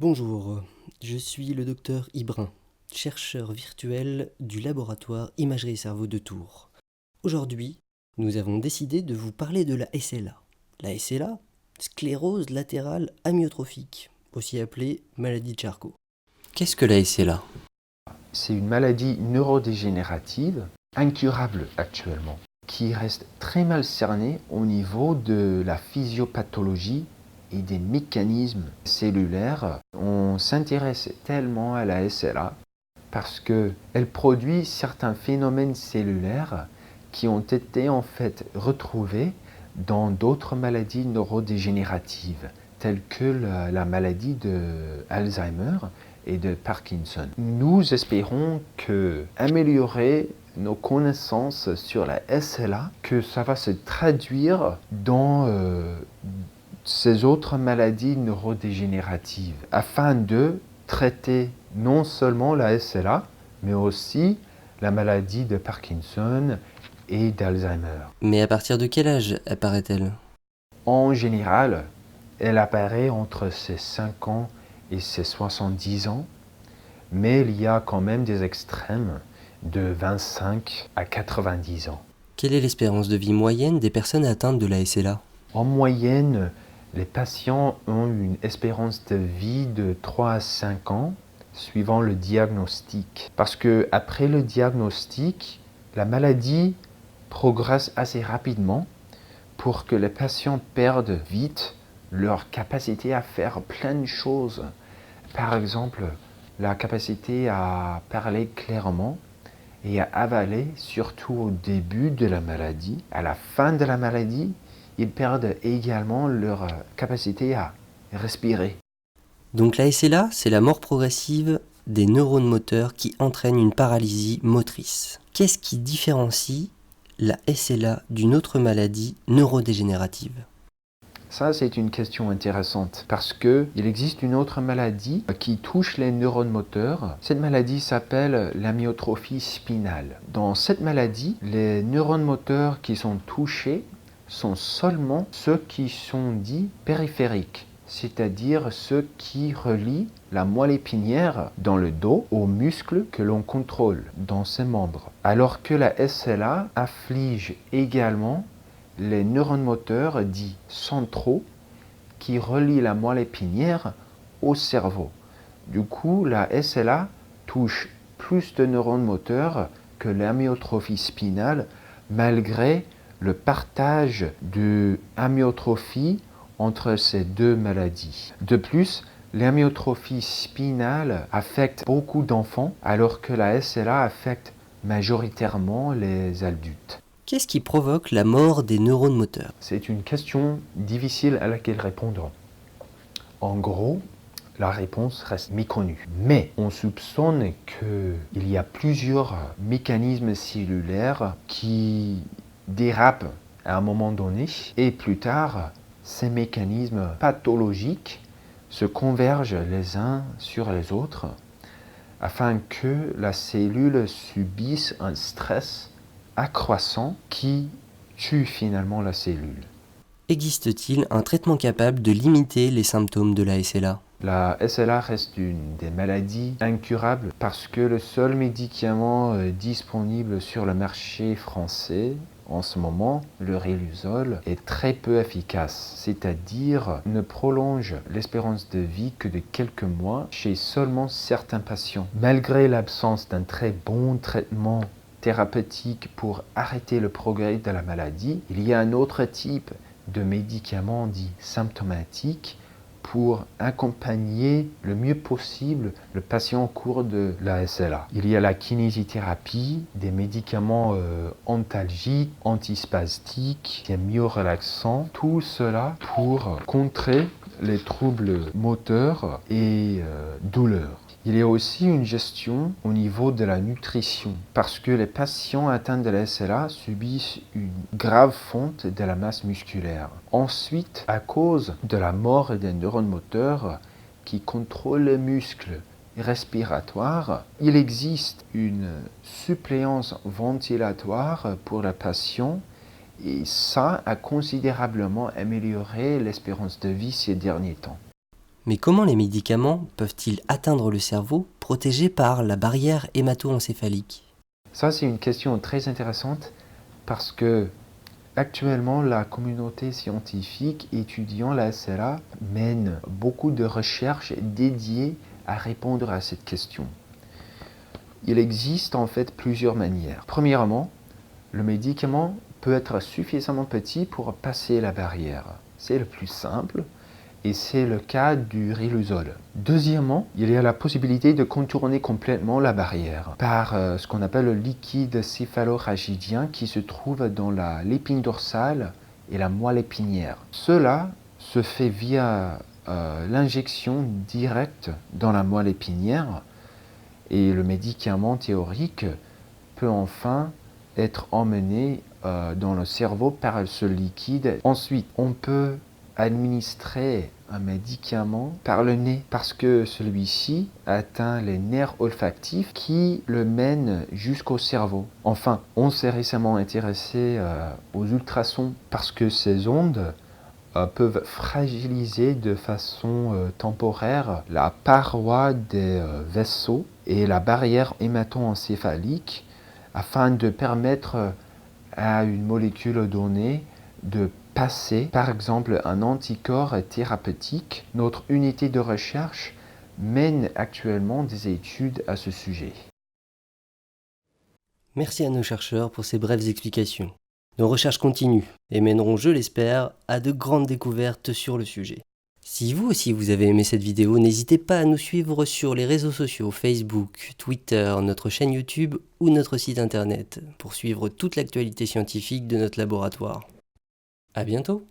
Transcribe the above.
Bonjour, je suis le docteur Ibrin, chercheur virtuel du laboratoire Imagerie et Cerveau de Tours. Aujourd'hui, nous avons décidé de vous parler de la SLA. La SLA, sclérose latérale amyotrophique, aussi appelée maladie de Charcot. Qu'est-ce que la SLA? C'est une maladie neurodégénérative, incurable actuellement, qui reste très mal cernée au niveau de la physiopathologie et des mécanismes cellulaires. On s'intéresse tellement à la SLA parce qu'elle produit certains phénomènes cellulaires qui ont été en fait retrouvés dans d'autres maladies neurodégénératives, telles que la maladie d'Alzheimer et de Parkinson. Nous espérons améliorer nos connaissances sur la SLA, que ça va se traduire dans ces autres maladies neurodégénératives, afin de traiter non seulement la SLA, mais aussi la maladie de Parkinson et d'Alzheimer. Mais à partir de quel âge apparaît-elle? En général, elle apparaît entre ses 5 ans et ses 70 ans, mais il y a quand même des extrêmes de 25 à 90 ans. Quelle est l'espérance de vie moyenne des personnes atteintes de la SLA? En moyenne, les patients ont une espérance de vie de 3 à 5 ans, suivant le diagnostic. Parce que après le diagnostic, la maladie progresse assez rapidement pour que les patients perdent vite leur capacité à faire plein de choses. Par exemple, la capacité à parler clairement et à avaler, surtout au début de la maladie. À la fin de la maladie, ils perdent également leur capacité à respirer. Donc la SLA, c'est la mort progressive des neurones moteurs qui entraîne une paralysie motrice. Qu'est-ce qui différencie la SLA d'une autre maladie neurodégénérative? Ça, c'est une question intéressante parce qu'il existe une autre maladie qui touche les neurones moteurs. Cette maladie s'appelle l'amyotrophie spinale. Dans cette maladie, les neurones moteurs qui sont touchés sont seulement ceux qui sont dits périphériques, c'est-à-dire ceux qui relient la moelle épinière dans le dos aux muscles que l'on contrôle dans ses membres. Alors que la SLA afflige également les neurones moteurs dits centraux qui relient la moelle épinière au cerveau. Du coup, la SLA touche plus de neurones moteurs que l'amyotrophie spinale, malgré le partage de amyotrophie entre ces deux maladies. De plus, l'amyotrophie spinale affecte beaucoup d'enfants, alors que la SLA affecte majoritairement les adultes. Qu'est-ce qui provoque la mort des neurones moteurs? C'est une question difficile à laquelle répondre. En gros, la réponse reste méconnue. Mais on soupçonne qu'il y a plusieurs mécanismes cellulaires qui dérapent à un moment donné et plus tard, ces mécanismes pathologiques se convergent les uns sur les autres afin que la cellule subisse un stress accroissant qui tue finalement la cellule. Existe-t-il un traitement capable de limiter les symptômes de la SLA? La SLA reste une des maladies incurables parce que le seul médicament disponible sur le marché français en ce moment, le Riluzole, est très peu efficace, c'est-à-dire ne prolonge l'espérance de vie que de quelques mois chez seulement certains patients. Malgré l'absence d'un très bon traitement thérapeutique pour arrêter le progrès de la maladie, il y a un autre type de médicaments dits symptomatiques pour accompagner le mieux possible le patient au cours de la SLA. Il y a la kinésithérapie, des médicaments antalgiques, antispastique, des myorelaxants, tout cela pour contrer les troubles moteurs et douleurs. Il y a aussi une gestion au niveau de la nutrition, parce que les patients atteints de la SLA subissent une grave fonte de la masse musculaire. Ensuite, à cause de la mort des neurones moteurs qui contrôlent les muscles respiratoires, il existe une suppléance ventilatoire pour les patients et ça a considérablement amélioré l'espérance de vie ces derniers temps. Mais comment les médicaments peuvent-ils atteindre le cerveau protégé par la barrière hémato-encéphalique? Ça, c'est une question très intéressante parce que actuellement, la communauté scientifique étudiant la SLA mène beaucoup de recherches dédiées à répondre à cette question. Il existe en fait plusieurs manières. Premièrement, le médicament peut être suffisamment petit pour passer la barrière. C'est le plus simple et c'est le cas du riluzole. Deuxièmement, il y a la possibilité de contourner complètement la barrière par ce qu'on appelle le liquide céphalorachidien qui se trouve dans l'épine dorsale et la moelle épinière. Cela se fait via l'injection directe dans la moelle épinière et le médicament théorique peut enfin être emmené dans le cerveau par ce liquide. Ensuite, on peut administrer un médicament par le nez parce que celui-ci atteint les nerfs olfactifs qui le mènent jusqu'au cerveau. Enfin, on s'est récemment intéressé aux ultrasons parce que ces ondes peuvent fragiliser de façon temporaire la paroi des vaisseaux et la barrière hémato-encéphalique afin de permettre à une molécule donnée de passer, par exemple, un anticorps thérapeutique. Notre unité de recherche mène actuellement des études à ce sujet. Merci à nos chercheurs pour ces brèves explications. Nos recherches continuent et mèneront, je l'espère, à de grandes découvertes sur le sujet. Si vous aussi vous avez aimé cette vidéo, n'hésitez pas à nous suivre sur les réseaux sociaux Facebook, Twitter, notre chaîne YouTube ou notre site internet pour suivre toute l'actualité scientifique de notre laboratoire. À bientôt!